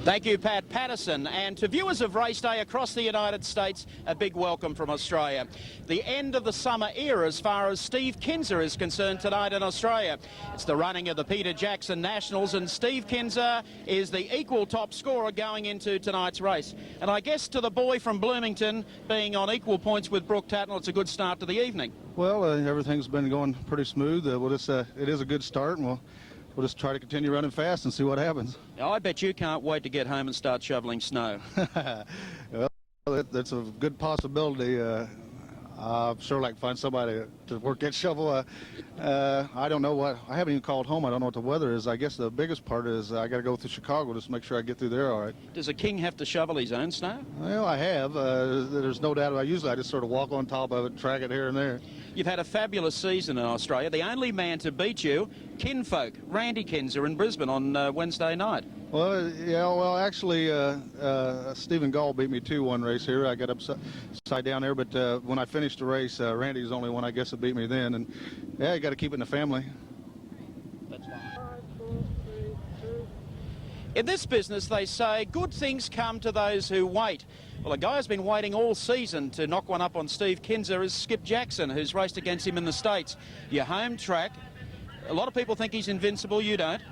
Thank you, Pat Patterson. And to viewers of race day across the United States, a big welcome from Australia. The end of the summer era as far as Steve Kinser is concerned tonight in Australia. It's the running of the Peter Jackson Nationals, and Steve Kinser is the equal top scorer going into tonight's race. And I guess to the boy from Bloomington, being on equal points with Brooke Tatnell, it's a good start to the evening. Well, everything's been going pretty smooth. It is a good start, and we'll just try to continue running fast and see what happens. I bet you can't wait to get home and start shoveling snow. Well, that's a good possibility. I'd sure like to find somebody to work that shovel. I don't know what, I haven't even called home. I don't know what the weather is. I guess the biggest part is I got to go through Chicago just to make sure I get through there all right. Does a king have to shovel his own snow? Well, I have. There's no doubt about it. Usually I just sort of walk on top of it and track it here and there. You've had a fabulous season in Australia. The only man to beat you, kinfolk, Randy Kinser in Brisbane on Wednesday night. Well, yeah, well, actually, Stephen Gall beat me 2-1 race here. I got upside down there, but when I finished the race, Randy was the only one, I guess, that beat me then. And, yeah, you got to keep it in the family. That's fine. In this business, they say good things come to those who wait. Well, a guy who's been waiting all season to knock one up on Steve Kinser is Skip Jackson, who's raced against him in the States. Your home track. A lot of people think he's invincible. You don't.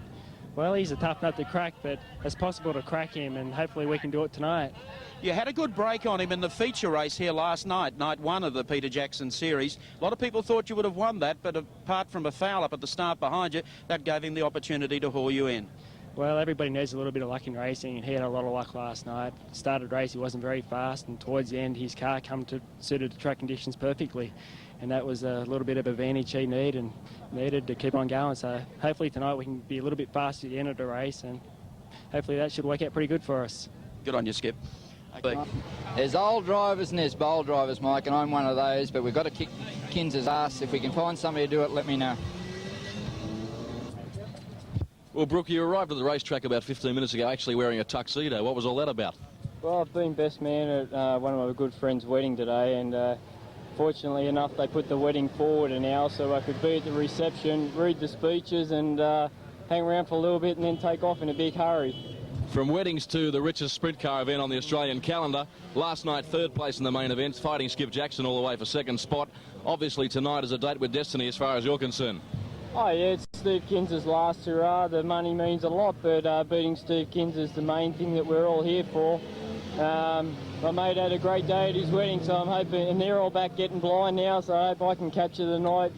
Well, he's a tough nut to crack, but it's possible to crack him, and hopefully we can do it tonight. You had a good break on him in the feature race here last night, night one of the Peter Jackson series. A lot of people thought you would have won that, but apart from a foul up at the start behind you, that gave him the opportunity to haul you in. Well, everybody needs a little bit of luck in racing, and he had a lot of luck last night. Started race, he wasn't very fast, and towards the end, his car suited the track conditions perfectly. And that was a little bit of advantage he needed to keep on going. So hopefully tonight we can be a little bit faster at the end of the race, and hopefully that should work out pretty good for us. Good on you, Skip. Okay. There's old drivers and there's bold drivers, Mike, and I'm one of those, but we've got to kick Kinser's ass. If we can find somebody to do it, let me know. Well, Brooke, you arrived at the racetrack about 15 minutes ago actually wearing a tuxedo. What was all that about? Well, I've been best man at one of my good friends' wedding today, and fortunately enough, they put the wedding forward an hour so I could be at the reception, read the speeches, and hang around for a little bit and then take off in a big hurry. From weddings to the richest sprint car event on the Australian calendar, last night third place in the main event, fighting Skip Jackson all the way for second spot. Obviously tonight is a date with destiny as far as you're concerned. Oh yeah, it's Steve Kinser's last hurrah. The money means a lot, but beating Steve Kinser is the main thing that we're all here for. My mate had a great day at his wedding, so I'm hoping, and they're all back getting blind now, so I hope I can capture the night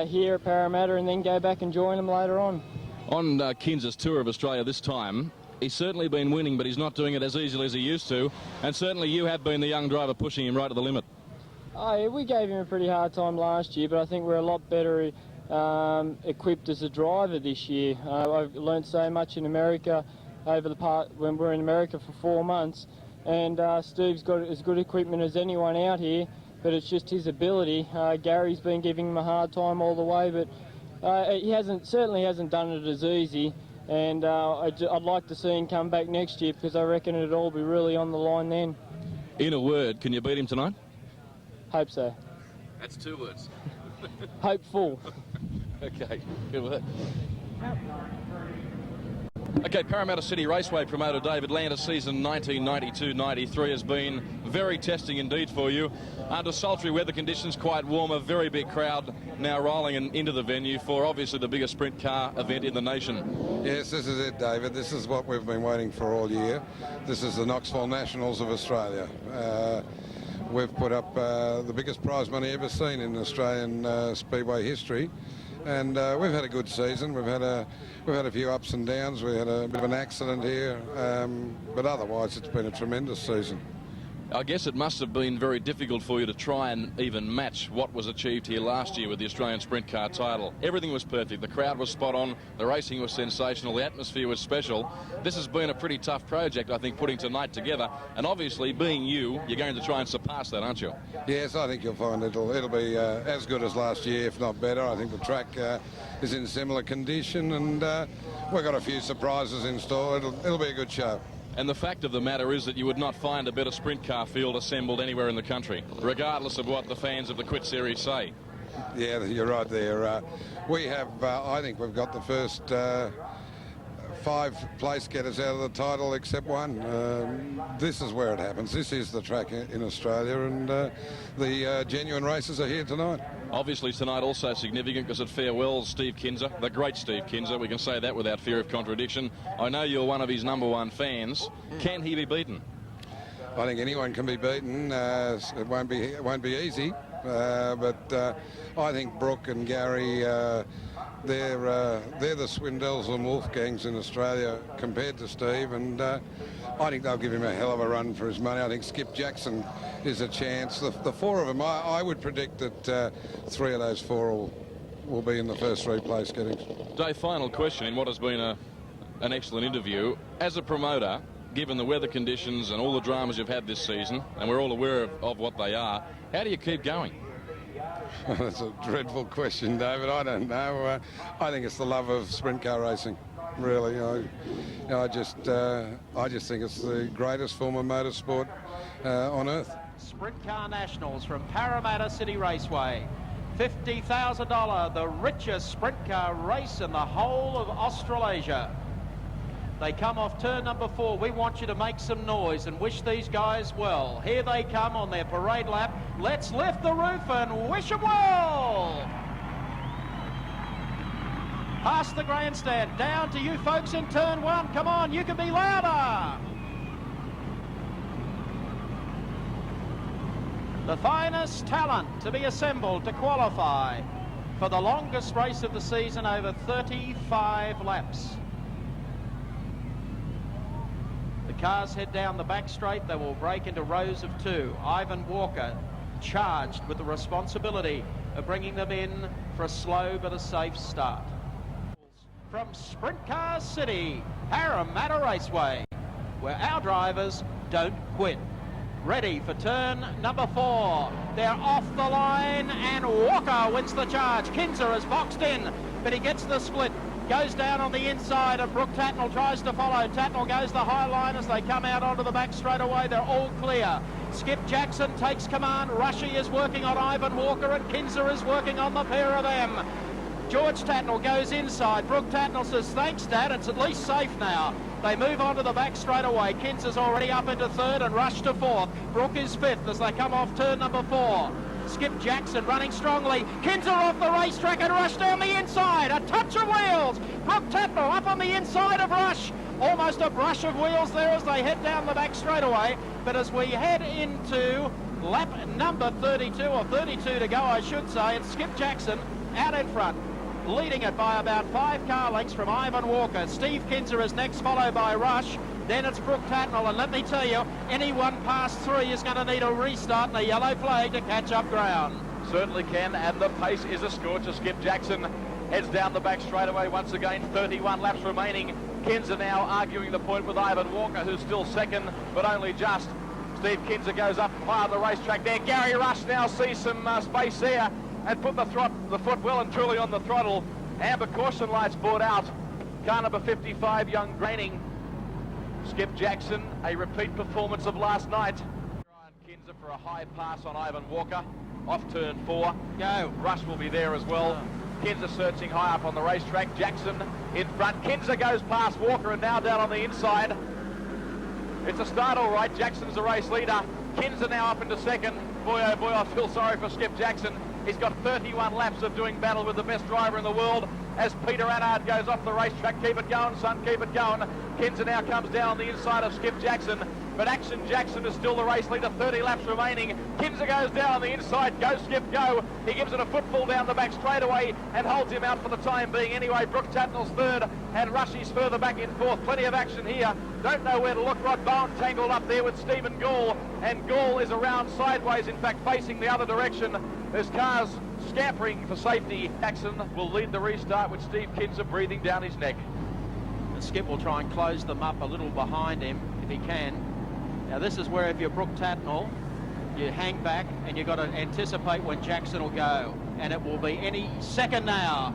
here at Parramatta and then go back and join them later on. On Kinser's tour of Australia this time, he's certainly been winning, but he's not doing it as easily as he used to, and certainly you have been the young driver pushing him right to the limit. Oh yeah, we gave him a pretty hard time last year, but I think we're a lot better equipped as a driver this year. I've learned so much in America over the when we're in America for 4 months, and Steve's got as good equipment as anyone out here, but it's just his ability. Gary's been giving him a hard time all the way, but he certainly hasn't done it as easy, and I'd like to see him come back next year because I reckon it'll all be really on the line then. In a word, can you beat him tonight? Hope so. That's 2 words. Hopeful. Okay, good work. Okay, Parramatta City Raceway promoter David Lander, season 1992-93 has been very testing indeed for you. Under sultry weather conditions, quite warm, a very big crowd now rolling into the venue for obviously the biggest sprint car event in the nation. Yes, this is it, David. This is what we've been waiting for all year. This is the Knoxville Nationals of Australia. We've put up the biggest prize money ever seen in Australian speedway history, and we've had a good season. We've had a few ups and downs. We had a bit of an accident here, but otherwise it's been a tremendous season. I guess it must have been very difficult for you to try and even match what was achieved here last year with the Australian Sprint Car title. Everything was perfect. The crowd was spot on. The racing was sensational. The atmosphere was special. This has been a pretty tough project, I think, putting tonight together. And obviously, being you, you're going to try and surpass that, aren't you? Yes, I think you'll find it'll be as good as last year, if not better. I think the track is in similar condition, and we've got a few surprises in store. It'll be a good show. And the fact of the matter is that you would not find a better sprint car field assembled anywhere in the country, regardless of what the fans of the Quit Series say. Yeah, you're right there. We have, I think we've got the 5 place getters out of the title except one. This is where it happens. This is the track in Australia, and the genuine races are here tonight. Obviously tonight also significant because it farewells Steve Kinser, the great Steve Kinser. We can say that without fear of contradiction. I know you're one of his #1 fans. Can he be beaten? I think anyone can be beaten. It won't be easy, but I think Brooke and Gary, they're the Swindells and Wolfgangs in Australia compared to Steve, and I think they'll give him a hell of a run for his money. I think Skip Jackson is a chance. The 4 of them, I would predict that 3 of those 4 will be in the first 3 place gettings. Dave, final question in what has been an excellent interview. As a promoter, given the weather conditions and all the dramas you've had this season, and we're all aware of what they are, how do you keep going? That's a dreadful question, David. I don't know. I think it's the love of sprint car racing, really. I just think it's the greatest form of motorsport on earth. Sprint Car Nationals from Parramatta City Raceway. $50,000, the richest sprint car race in the whole of Australasia. They come off turn number 4. We want you to make some noise and wish these guys well. Here they come on their parade lap. Let's lift the roof and wish them well. Past the grandstand, down to you folks in turn 1. Come on, you can be louder. The finest talent to be assembled to qualify for the longest race of the season, over 35 laps. The cars head down the back straight. They will break into rows of 2. Ivan Walker charged with the responsibility of bringing them in for a slow but a safe start. From Sprint Car City, Parramatta Raceway, where our drivers don't quit. Ready for turn number 4. They're off the line and Walker wins the charge. Kinser is boxed in, but he gets the split. Goes down on the inside and Brooke Tatnell tries to follow. Tatnell goes the high line as they come out onto the back straight away. They're all clear. Skip Jackson takes command. Rushy is working on Ivan Walker and Kinser is working on the pair of them. George Tatnell goes inside. Brooke Tatnell says, thanks, Dad, it's at least safe now. They move on to the back straight away. Kinser's already up into 3rd and Rush to 4th. Brooke is 5th as they come off turn number 4. Skip Jackson running strongly. Kinser off the racetrack and Rush down the inside. A touch of wheels. Brooke Tatnell up on the inside of Rush. Almost a brush of wheels there as they head down the back straightaway. But as we head into lap number 32, or 32 to go, I should say, it's Skip Jackson out in front, leading it by about 5 car lengths from Ivan Walker. Steve Kinser is next, followed by Rush. Then it's Brooke Tatnell, and let me tell you, anyone past 3 is going to need a restart and a yellow flag to catch up ground. Certainly can, and the pace is a scorcher. Skip Jackson heads down the back straightaway once again. 31 laps remaining. Kinser now arguing the point with Ivan Walker, who's still 2nd, but only just. Steve Kinser goes up high on the racetrack there. Gary Rush now sees some space there and put the foot well and truly on the throttle. Amber caution lights brought out. Car number 55, Young Graining. Skip Jackson, a repeat performance of last night. Ryan Kinser for a high pass on Ivan Walker. Off turn 4. Go. Rush will be there as well. Kinser searching high up on the racetrack. Jackson in front. Kinser goes past Walker and now down on the inside. It's a start all right. Jackson's the race leader. Kinser now up into 2nd. Boy, oh boy, I feel sorry for Skip Jackson. He's got 31 laps of doing battle with the best driver in the world as Peter Annard goes off the racetrack. Keep it going, son, keep it going. Kinser now comes down on the inside of Skip Jackson, but Action Jackson is still the race leader, 30 laps remaining. Kinser goes down on the inside, go Skip, go. He gives it a footfall down the back straightaway and holds him out for the time being. Anyway, Brooke Tatnell's 3rd and Rushy's further back in 4th. Plenty of action here. Don't know where to look. Rod Bowen tangled up there with Stephen Gall, and Gall is around sideways, in fact facing the other direction. There's cars scampering for safety. Jackson will lead the restart with Steve Kinser breathing down his neck. And Skip will try and close them up a little behind him if he can. Now this is where if you're Brooke Tatnell, you hang back and you've got to anticipate when Jackson will go. And it will be any second now.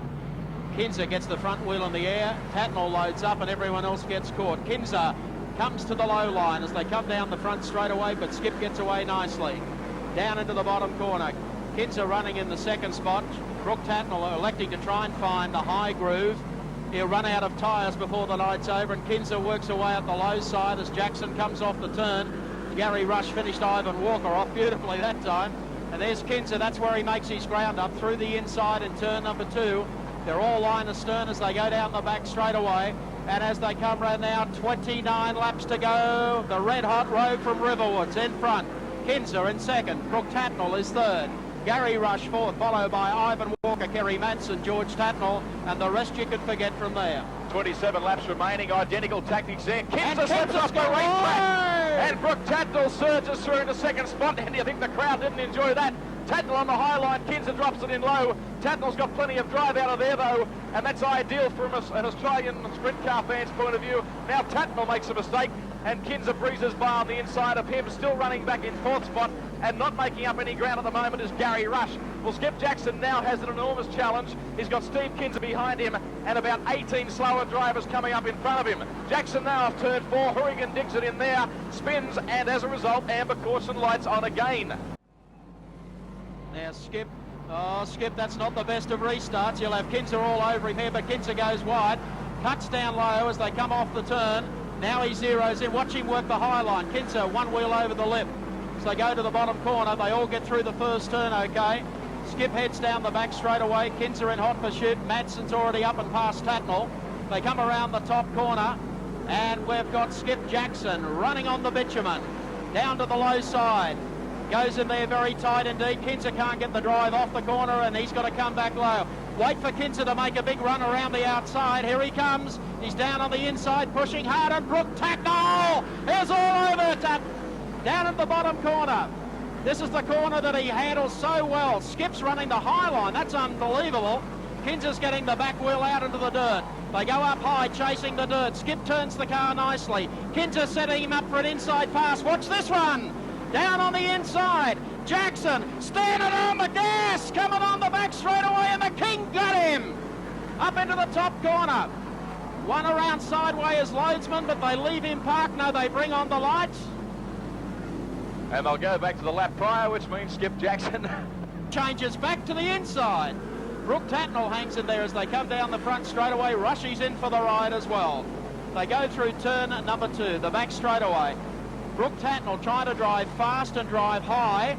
Kinser gets the front wheel in the air. Tatnell loads up and everyone else gets caught. Kinser comes to the low line as they come down the front straight away, but Skip gets away nicely. Down into the bottom corner. Kinser running in the 2nd spot. Brooke Tatnell electing to try and find the high groove. He'll run out of tyres before the night's over, and Kinser works away at the low side as Jackson comes off the turn. Gary Rush finished Ivan Walker off beautifully that time. And there's Kinser, that's where he makes his ground up, through the inside in turn number 2. They're all line astern as they go down the back straight away. And as they come round now, 29 laps to go. The red-hot road from Riverwoods in front. Kinser in second. Brooke Tatnell is third. Gary Rush fourth, followed by Ivan Walker, Kerry Madsen, George Tatnell, and the rest you could forget from there. 27 laps remaining, identical tactics there. Kinser slips off the racetrack, and Brooke Tatnell surges through into second spot, and you think the crowd didn't enjoy that. Tatnell on the high line, Kinser drops it in low. Tatnell's got plenty of drive out of there though, and that's ideal from an Australian sprint car fan's point of view. Now Tatnell makes a mistake, and Kinser breezes by on the inside of him, still running back in fourth spot, and not making up any ground at the moment is Gary Rush. Well, Skip Jackson now has an enormous challenge. He's got Steve Kinser behind him and about 18 slower drivers coming up in front of him. Jackson now off turn 4, Hourigan digs it in there, spins, and as a result, amber caution lights on again. Now Skip, Skip, that's not the best of restarts. You'll have Kinser all over him here, but Kinser goes wide, cuts down low as they come off the turn. Now he zeroes in. Watch him work the high line. Kinser one wheel over the lip. As they go to the bottom corner, they all get through the first turn okay. Skip heads down the back straight away. Kinser in hot pursuit. Madsen's already up and past Tatnell. They come around the top corner, and we've got Skip Jackson running on the bitumen. Down to the low side. Goes in there very tight indeed. Kinser can't get the drive off the corner, and he's got to come back low. Wait for Kinser to make a big run around the outside. Here he comes. He's down on the inside, pushing hard, and Brooke Tatnell is all over it. Down at the bottom corner. This is the corner that he handles so well. Skip's running the high line. That's unbelievable. Kinser's getting the back wheel out into the dirt. They go up high, chasing the dirt. Skip turns the car nicely. Kinser setting him up for an inside pass. Watch this one. Down on the inside. Jackson standing on the gas, coming on the back straight away, and the King got him. Up into the top corner. One around sideway as loadsman, but they leave him parked. No, they bring on the lights. And they'll go back to the lap prior, which means Skip Jackson changes back to the inside. Brooke Tatnell hangs in there as they come down the front straight away. Rushy's in for the ride as well. They go through turn number 2, the back straightaway. Brooke Tatnell trying to drive fast and drive high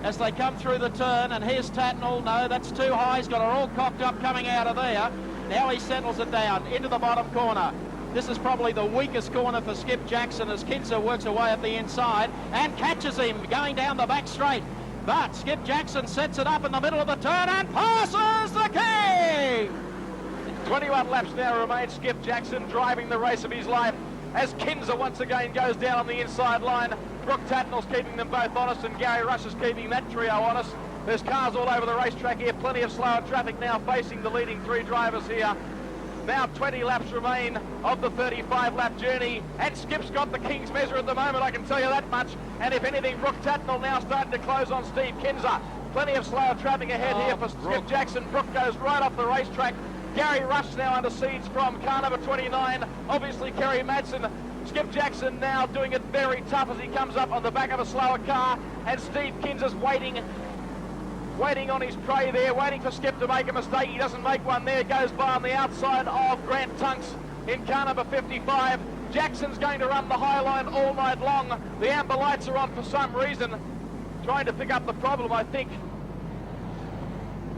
as they come through the turn, and here's Tatnell. No, that's too high. He's got her all cocked up coming out of there. Now he settles it down into the bottom corner. This is probably the weakest corner for Skip Jackson as Kinser works away at the inside and catches him going down the back straight. But Skip Jackson sets it up in the middle of the turn and passes the King! 21 laps now remain. Skip Jackson driving the race of his life as Kinser once again goes down on the inside line. Brooke Tatnell's keeping them both honest, and Gary Rush is keeping that trio honest. There's cars all over the racetrack here, plenty of slower traffic now facing the leading 3 drivers here. Now 20 laps remain of the 35-lap journey, and Skip's got the King's measure at the moment, I can tell you that much. And if anything, Brooke Tatnell now starting to close on Steve Kinser. Plenty of slower traffic ahead here for Skip Jackson. Brooke goes right off the racetrack. Gary Rush now under siege from car number 29. Obviously, Kerry Madsen. Skip Jackson now doing it very tough as he comes up on the back of a slower car, and Steve Kinser's waiting on his prey there, waiting for Skip to make a mistake. He doesn't make one there, goes by on the outside of Grant Tunks in car number 55. Jackson's going to run the high line all night long. The amber lights are on for some reason, trying to pick up the problem, I think.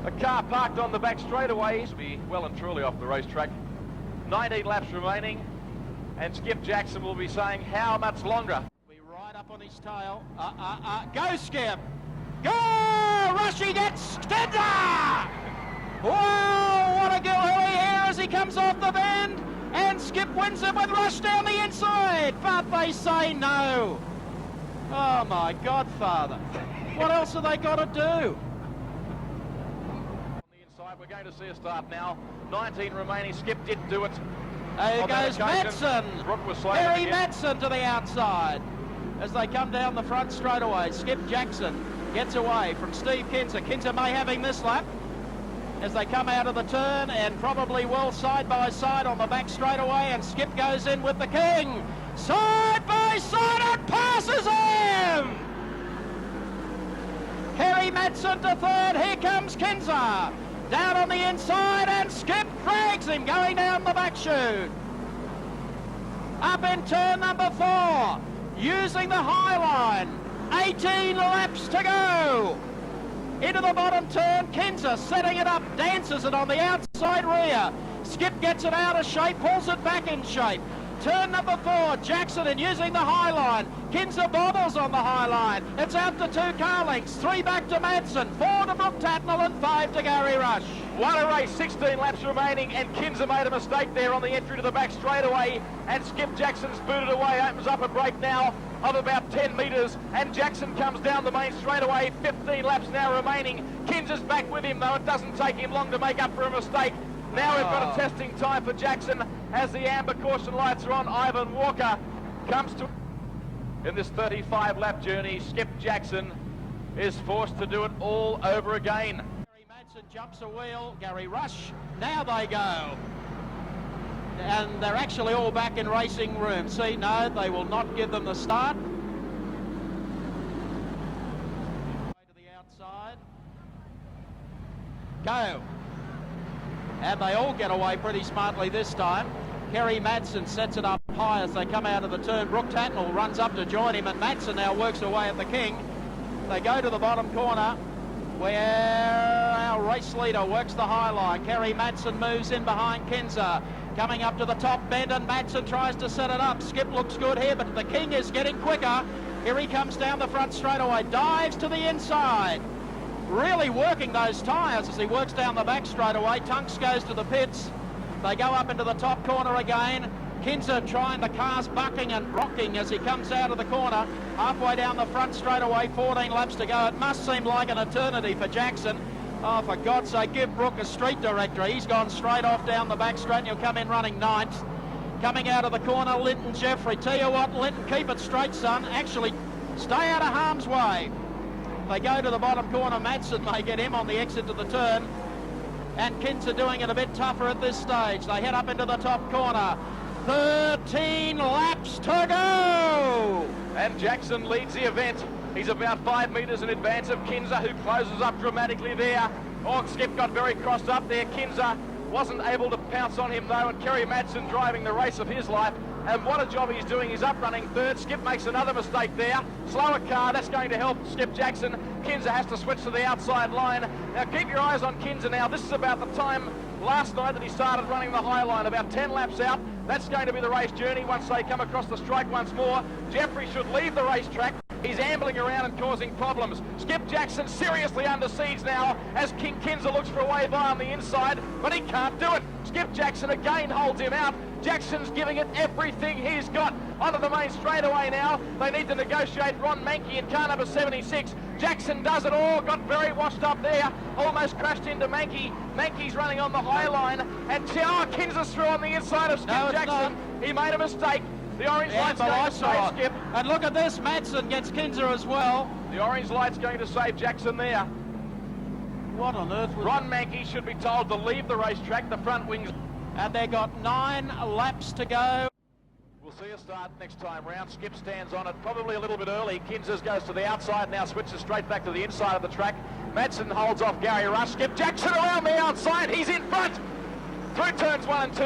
A car parked on the back straightaway will be well and truly off the racetrack. 19 laps remaining, and Skip Jackson will be saying, how much longer? We ride up on his tail. Go Skip! Go! Rushy gets Kinser! Whoa, what a gilly here as he comes off the bend, and Skip wins it with Rush down the inside, but they say no. Oh my God, Father. What else have they got to do? On the inside, we're going to see a start now. 19 remaining, Skip did do it. There goes Madsen. Brooke was slow. Kerry Madsen to the outside as they come down the front straight away. Skip Jackson gets away from Steve Kinser. Kinser may have him this lap as they come out of the turn, and probably will side by side on the back straightaway, and Skip goes in with the King. Side by side and passes him! Kerry Madsen to third. Here comes Kinser. Down on the inside, and Skip drags him. him going down the back chute. Up in turn number 4, using the high line. 18 laps to go. Into the bottom turn, Kinser setting it up, dances it on the outside rear. Skip gets it out of shape, pulls it back in shape. Turn number 4, Jackson and using the high line. Kinser bobbles on the high line. It's out to 2 car lengths, 3 back to Madsen, 4 to Brooke Tatnell and 5 to Gary Rush. What a race, 16 laps remaining, and Kinser made a mistake there on the entry to the back straightaway, and Skip Jackson's booted away, opens up a break now of about 10 metres, and Jackson comes down the main straightaway. 15 laps now remaining. Kinser's back with him, though. It doesn't take him long to make up for a mistake. Now we've got a testing time for Jackson as the amber caution lights are on. Ivan Walker comes to... In this 35-lap journey, Skip Jackson is forced to do it all over again. Gary Madsen jumps a wheel, Gary Rush, now they go. And they're actually all back in racing room. See, no, they will not give them the start. To the outside. Go. And they all get away pretty smartly this time. Kerry Madsen sets it up high as they come out of the turn. Brooke Tatnell runs up to join him, and Madsen now works away at the king. They go to the bottom corner where our race leader works the high line. Kerry Madsen moves in behind Kinser. Coming up to the top bend, and Madsen tries to set it up. Skip looks good here, but the king is getting quicker. Here he comes down the front straightaway, dives to the inside. Really working those tyres as he works down the back straightaway. Tunks goes to the pits. They go up into the top corner again. Kinser trying, the car's bucking and rocking as he comes out of the corner. Halfway down the front straightaway, 14 laps to go. It must seem like an eternity for Jackson. Oh, for God's sake, give Brooke a street directory. He's gone straight off down the back straight, and he'll come in running 9th. Coming out of the corner, Linton Jeffrey. Tell you what, Linton, keep it straight, son. Actually, stay out of harm's way. They go to the bottom corner. Madsen may get him on the exit to the turn. And Kinser doing it a bit tougher at this stage. They head up into the top corner. 13 laps to go! And Jackson leads the event. He's about 5 metres in advance of Kinser, who closes up dramatically there. Oh, Skip got very crossed up there. Kinser wasn't able to pounce on him, though, and Kerry Madsen driving the race of his life. And what a job he's doing. He's up running 3rd. Skip makes another mistake there. Slower car, that's going to help Skip Jackson. Kinser has to switch to the outside line. Now keep your eyes on Kinser now. This is about the time last night that he started running the high line, about 10 laps out. That's going to be the race journey once they come across the strike once more. Jeffrey should leave the racetrack. He's ambling around and causing problems. Skip Jackson seriously under siege now as King Kinser looks for a way by on the inside, but he can't do it. Skip Jackson again holds him out. Jackson's giving it everything he's got. Onto the main straightaway now. They need to negotiate Ron Mankey in car number 76. Jackson does it all, got very washed up there, almost crashed into Mankey. Mankey's running on the high line, and Kinser's through on the inside of Skip Jackson. He made a mistake. The orange light's going to save Skip. And look at this, Madsen gets Kinser as well. The orange light's going to save Jackson there. What on earth was Ron Mankey should be told to leave the racetrack. The front wings. And they've got 9 laps to go. We'll see a start next time round. Skip stands on it probably a little bit early. Kinser goes to the outside, now switches straight back to the inside of the track. Madsen holds off Gary Rush. Skip Jackson around the outside. He's in front. Through turns 1 and 2.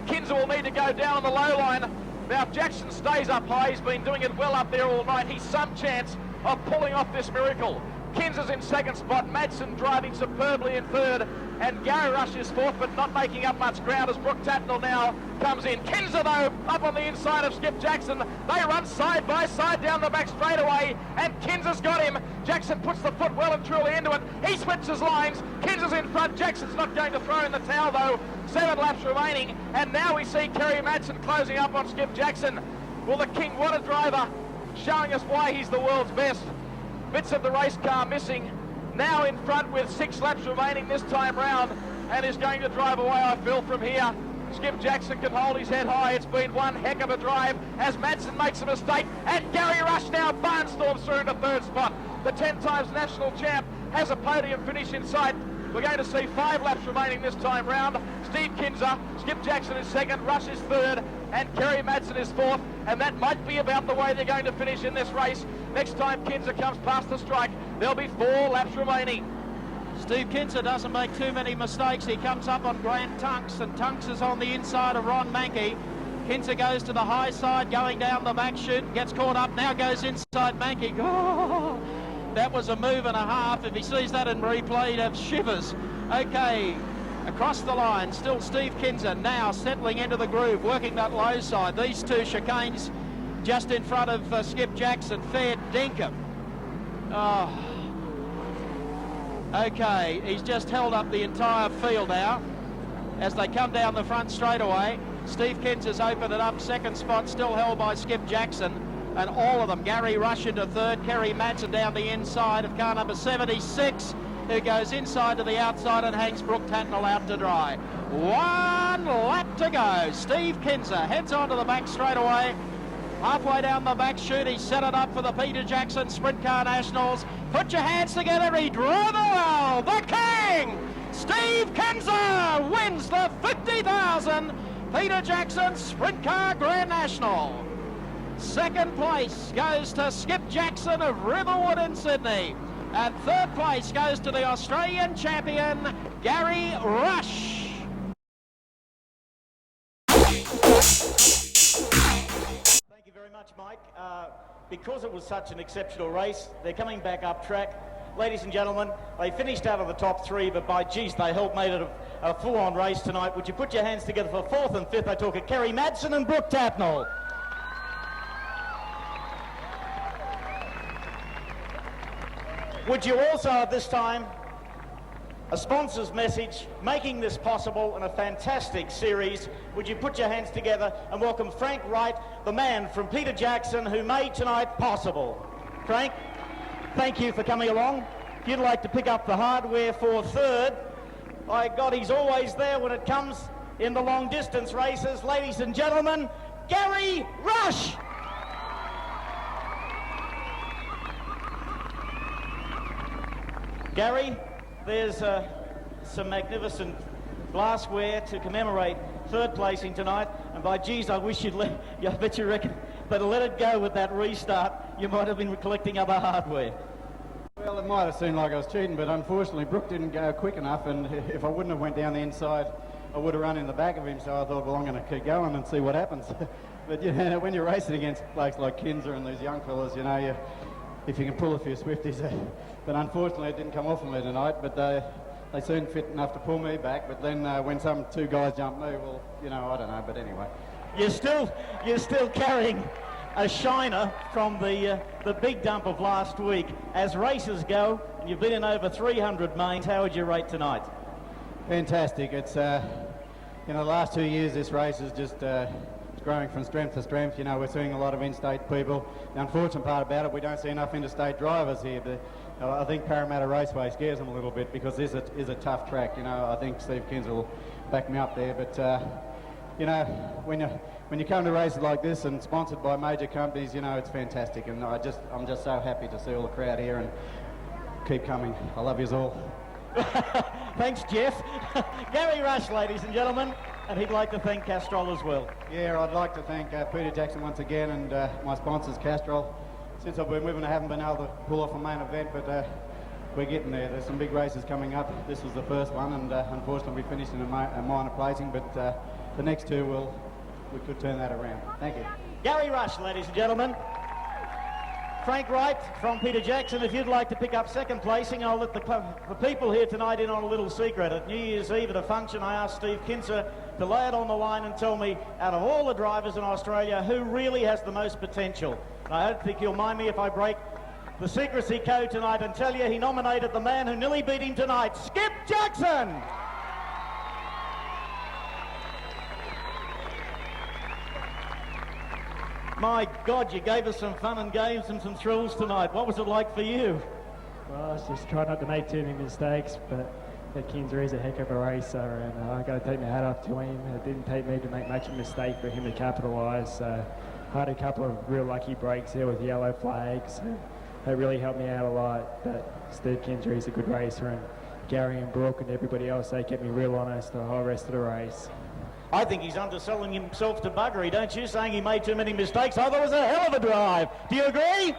Kinser will need to go down on the low line. Now, if Jackson stays up high, he's been doing it well up there all night. He's some chance of pulling off this miracle. Kinser's in 2nd spot. Madsen driving superbly in 3rd. And Gary Rush is 4th, but not making up much ground as Brooke Tatnell now comes in. Kinser, though, up on the inside of Skip Jackson. They run side by side down the back straightaway, and Kinser's got him. Jackson puts the foot well and truly into it. He switches lines. Kinser's in front. Jackson's not going to throw in the towel, though. 7 laps remaining, and now we see Kerry Madsen closing up on Skip Jackson. Well, the King, what a driver, showing us why he's the world's best. Bits of the race car missing. Now in front with 6 laps remaining this time round, and is going to drive away, I feel, from here. Skip Jackson can hold his head high. It's been one heck of a drive as Madsen makes a mistake, and Gary Rush now barnstorms through into 3rd spot. The 10 times national champ has a podium finish in sight. We're going to see 5 laps remaining this time round. Steve Kinser, Skip Jackson is 2nd, Rush is 3rd, and Kerry Madsen is 4th, and that might be about the way they're going to finish in this race. Next time Kinser comes past the strike, there'll be 4 laps remaining. Steve Kinser doesn't make too many mistakes. He comes up on Grant Tunks, and Tunks is on the inside of Ron Mankey. Kinser goes to the high side, going down the back chute, gets caught up, now goes inside Mankey. Oh, that was a move and a half. If he sees that in replay, he'd have shivers. Okay, across the line, still Steve Kinser, now settling into the groove, working that low side. These two chicanes just in front of Skip Jackson, fair dinkum. Oh. Okay, he's just held up the entire field now as they come down the front straightaway. Steve Kinser's opened it up, second spot still held by Skip Jackson, and all of them, Gary Rush into third, Kerry Madsen down the inside of car number 76, who goes inside to the outside and hangs Brooke Tatnell out to dry. 1 lap to go. Steve Kinser heads onto the back straightaway. Halfway down the back chute, he set it up for the Peter Jackson Sprint Car Nationals. Put your hands together, he drove the well. The King, Steve Kinser, wins the 50,000 Peter Jackson Sprint Car Grand National. Second place goes to Skip Jackson of Riverwood in Sydney. And third place goes to the Australian champion, Gary Rush. Thank you very much, Mike. Because it was such an exceptional race, they're coming back up track. Ladies and gentlemen, they finished out of the top three, but by geez, they made it a full-on race tonight. Would you put your hands together for fourth and fifth? I talk of Kerry Madsen and Brooke Tatnell. Would you also at this time, a sponsor's message, making this possible in a fantastic series, would you put your hands together and welcome Frank Wright, the man from Peter Jackson who made tonight possible. Frank, thank you for coming along. If you'd like to pick up the hardware for third, by God, he's always there when it comes in the long distance races. Ladies and gentlemen, Gary Rush. Gary, there's some magnificent glassware to commemorate third placing tonight, and by geez, I wish I bet you reckon they'd let it go with that restart. You might have been collecting other hardware. Well, it might have seemed like I was cheating, but unfortunately Brooke didn't go quick enough, and if I wouldn't have went down the inside, I would have run in the back of him, so I thought, well, I'm going to keep going and see what happens. But you know, when you're racing against blokes like Kinser and these young fellas, you know, if you can pull a few Swifties, but unfortunately it didn't come off of me tonight, but they soon fit enough to pull me back, but then when some two guys jumped me, well, you know, I don't know, but anyway. You're still carrying a shiner from the big dump of last week. As races go, and you've been in over 300 mains, how would you rate tonight? Fantastic. It's, you know, the last 2 years this race is just it's growing from strength to strength. You know, we're seeing a lot of in-state people. The unfortunate part about it, we don't see enough interstate drivers here. But I think Parramatta Raceway scares them a little bit because this is a tough track. You know, I think Steve Kinser will back me up there. But, you know, when you come to races like this and sponsored by major companies, you know, it's fantastic. And I'm just so happy to see all the crowd here and keep coming. I love yous all. Thanks, Jeff. Gary Rush, ladies and gentlemen, and he'd like to thank Castrol as well. Yeah, I'd like to thank Peter Jackson once again and my sponsors, Castrol. Since I've been with them, I haven't been able to pull off a main event, but we're getting there. There's some big races coming up. This was the first one, and unfortunately we finished in a minor placing, but the next two we could turn that around. Thank you. Gary Rush, ladies and gentlemen. Frank Wright from Peter Jackson, if you'd like to pick up second placing, I'll let the people here tonight in on a little secret. At New Year's Eve at a function, I asked Steve Kinser to lay it on the line and tell me, out of all the drivers in Australia, who really has the most potential. And I don't think you'll mind me if I break the secrecy code tonight and tell you he nominated the man who nearly beat him tonight, Skip Jackson! My God, you gave us some fun and games and some thrills tonight. What was it like for you? Well, I was just trying not to make too many mistakes, but Kinser is a heck of a racer, and I got to take my hat off to him. It didn't take me to make much of a mistake for him to capitalise. I had a couple of real lucky breaks there with yellow flags. They really helped me out a lot, but Steve Kinser is a good racer, and Gary and Brooke and everybody else, they kept me real honest the whole rest of the race. I think he's underselling himself to buggery, don't you? Saying he made too many mistakes. I thought it was a hell of a drive. Do you agree?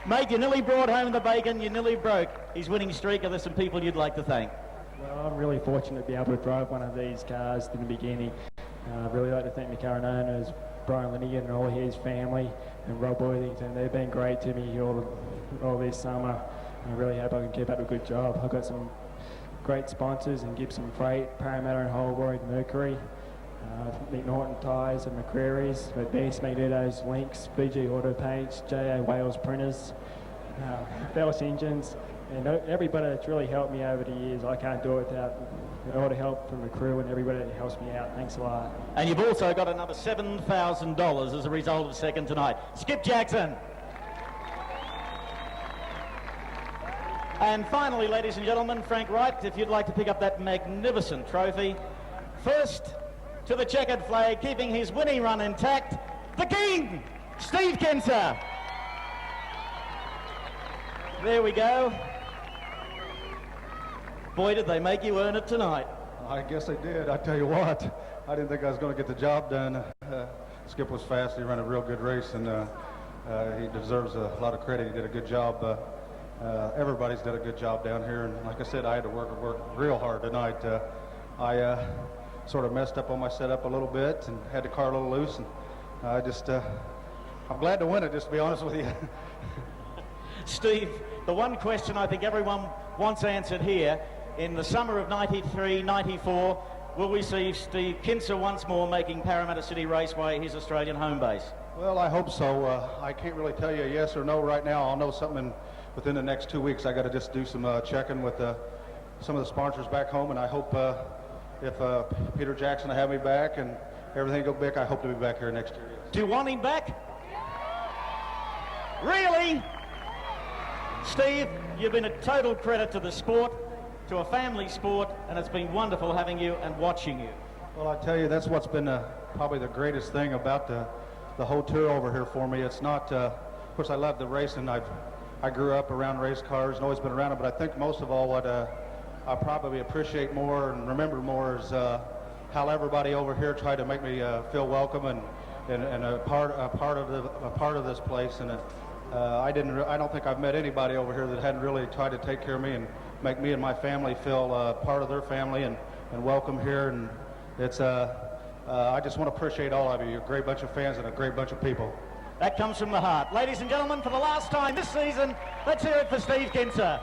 Mate, you nearly brought home the bacon, you nearly broke his winning streak. Are there some people you'd like to thank? Well, I'm really fortunate to be able to drive one of these cars in the beginning. I'd really like to thank my current owners, Brian Linigan and all his family, and Rob Worthington. They've been great to me all this summer. I really hope I can keep up a good job. I've got some great sponsors in Gibson Freight, Parramatta and Holroyd, Mercury, McNaughton Tyres and McCreary's, BS Magneto's, Lynx, BG Auto Paints, JA Wales Printers, Fellis Engines, and everybody that's really helped me over the years. I can't do it without all the help from the crew and everybody that helps me out. Thanks a lot. And you've also got another $7,000 as a result of second tonight. Skip Jackson. And finally, ladies and gentlemen, Frank Wright, if you'd like to pick up that magnificent trophy. First to the checkered flag, keeping his winning run intact, the King, Steve Kinser. There we go. Boy, did they make you earn it tonight. I guess they did. I tell you what, I didn't think I was going to get the job done. Skip was fast. He ran a real good race, and he deserves a lot of credit. He did a good job. Everybody's did a good job down here, and like I said, I had to work real hard tonight. I sort of messed up on my setup a little bit and had the car a little loose, and I'm glad to win it, just to be honest with you. Steve, the one question I think everyone wants answered here, in the summer of 93, 94, will we see Steve Kinser once more making Parramatta City Raceway his Australian home base? Well, I hope so. I can't really tell you yes or no right now. I'll know something within the next 2 weeks. I got to just do some checking with some of the sponsors back home, and I hope if Peter Jackson will have me back and everything go back, I hope to be back here next year. Do you want him back? Really? Steve, you've been a total credit to the sport, to a family sport, and it's been wonderful having you and watching you. Well, I tell you, that's what's been probably the greatest thing about the whole tour over here for me. It's not, of course, I love the racing. I grew up around race cars and always been around them, but I think most of all what I probably appreciate more and remember more is how everybody over here tried to make me feel welcome and a part of this place. And I don't think I've met anybody over here that hadn't really tried to take care of me and make me and my family feel part of their family and welcome here. And it's I just want to appreciate all of you. You're a great bunch of fans and a great bunch of people. That comes from the heart. Ladies and gentlemen, for the last time this season, let's hear it for Steve Kinser.